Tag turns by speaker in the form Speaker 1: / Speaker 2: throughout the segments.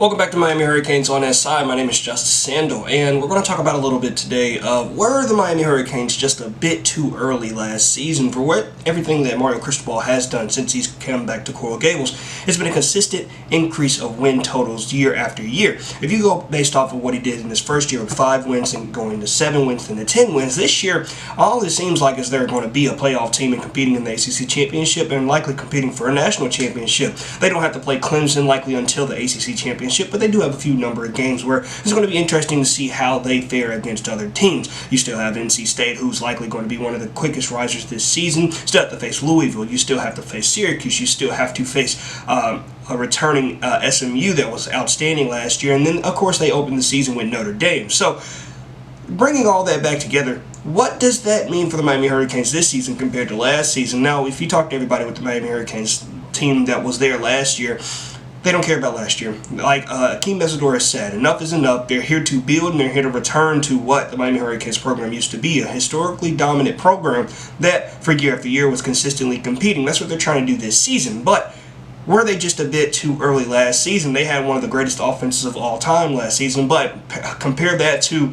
Speaker 1: Welcome back to Miami Hurricanes on SI. My name is Justice Sandel, and we're going to talk about a little bit today of were the Miami Hurricanes just a bit too early last season for what everything that Mario Cristobal has done since he's come back to Coral Gables. It's been a consistent increase of win totals year after year. If you go based off of what he did in his first year with 5 wins and going to 7 wins and to 10 wins, this year all it seems like is they're going to be a playoff team and competing in the ACC championship and likely competing for a national championship. They don't have to play Clemson likely until the ACC championship, but they do have a few number of games where it's going to be interesting to see how they fare against other teams. You still have NC State, who's likely going to be one of the quickest risers this season. Still have to face Louisville. You still have to face Syracuse. You still have to face a returning SMU that was outstanding last year. And then, of course, they opened the season with Notre Dame. So, bringing all that back together, what does that mean for the Miami Hurricanes this season compared to last season? Now, if you talk to everybody with the Miami Hurricanes team that was there last year, they don't care about last year. Like Akeem Mesidor has said, enough is enough. They're here to build and they're here to return to what the Miami Hurricanes program used to be, a historically dominant program that for year after year was consistently competing. That's what they're trying to do this season. But were they just a bit too early last season? They had one of the greatest offenses of all time last season, but compare that to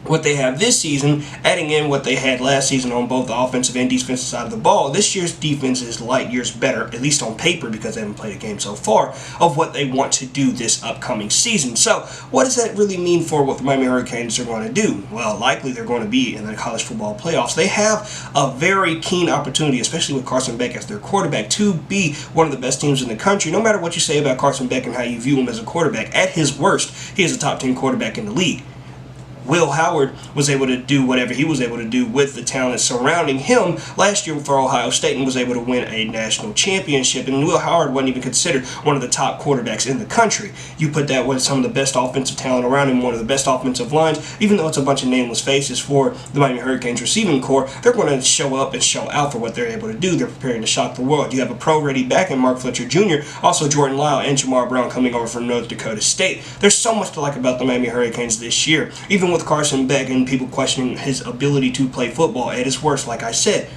Speaker 1: what they have this season, adding in what they had last season on both the offensive and defensive side of the ball. This year's defense is light years better, at least on paper, because they haven't played a game so far, of what they want to do this upcoming season. So, what does that really mean for what the Miami Hurricanes are going to do? Well, likely they're going to be in the college football playoffs. They have a very keen opportunity, especially with Carson Beck as their quarterback, to be one of the best teams in the country. No matter what you say about Carson Beck and how you view him as a quarterback, at his worst, he is a top 10 quarterback in the league. Will Howard was able to do whatever he was able to do with the talent surrounding him last year for Ohio State and was able to win a national championship. And Will Howard wasn't even considered one of the top quarterbacks in the country. You put that with some of the best offensive talent around him, one of the best offensive lines, even though it's a bunch of nameless faces for the Miami Hurricanes receiving corps, they're going to show up and show out for what they're able to do. They're preparing to shock the world. You have a pro-ready back in Mark Fletcher Jr., also Jordan Lyle and Jamar Brown coming over from North Dakota State. There's so much to like about the Miami Hurricanes this year, even with Carson Beck and people questioning his ability to play football. At his worst, like I said,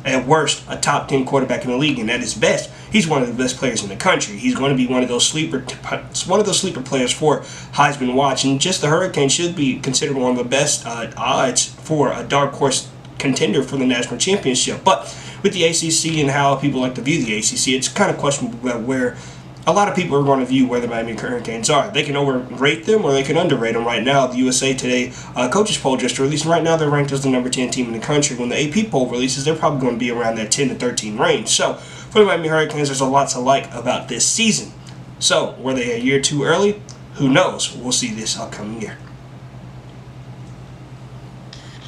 Speaker 1: at worst, a top 10 quarterback in the league, and at his best, he's one of the best players in the country. He's going to be one of those sleeper players for Heisman Watch, and just the Hurricanes should be considered one of the best odds for a dark horse contender for the national championship. But with the ACC and how people like to view the ACC, it's kind of questionable where a lot of people are going to view where the Miami Hurricanes are. They can overrate them or they can underrate them. Right now, the USA Today coaches poll just released, and right now they're ranked as the number 10 team in the country. When the AP poll releases, they're probably going to be around that 10 to 13 range. So, for the Miami Hurricanes, there's a lot to like about this season. So, were they a year too early? Who knows? We'll see this upcoming year.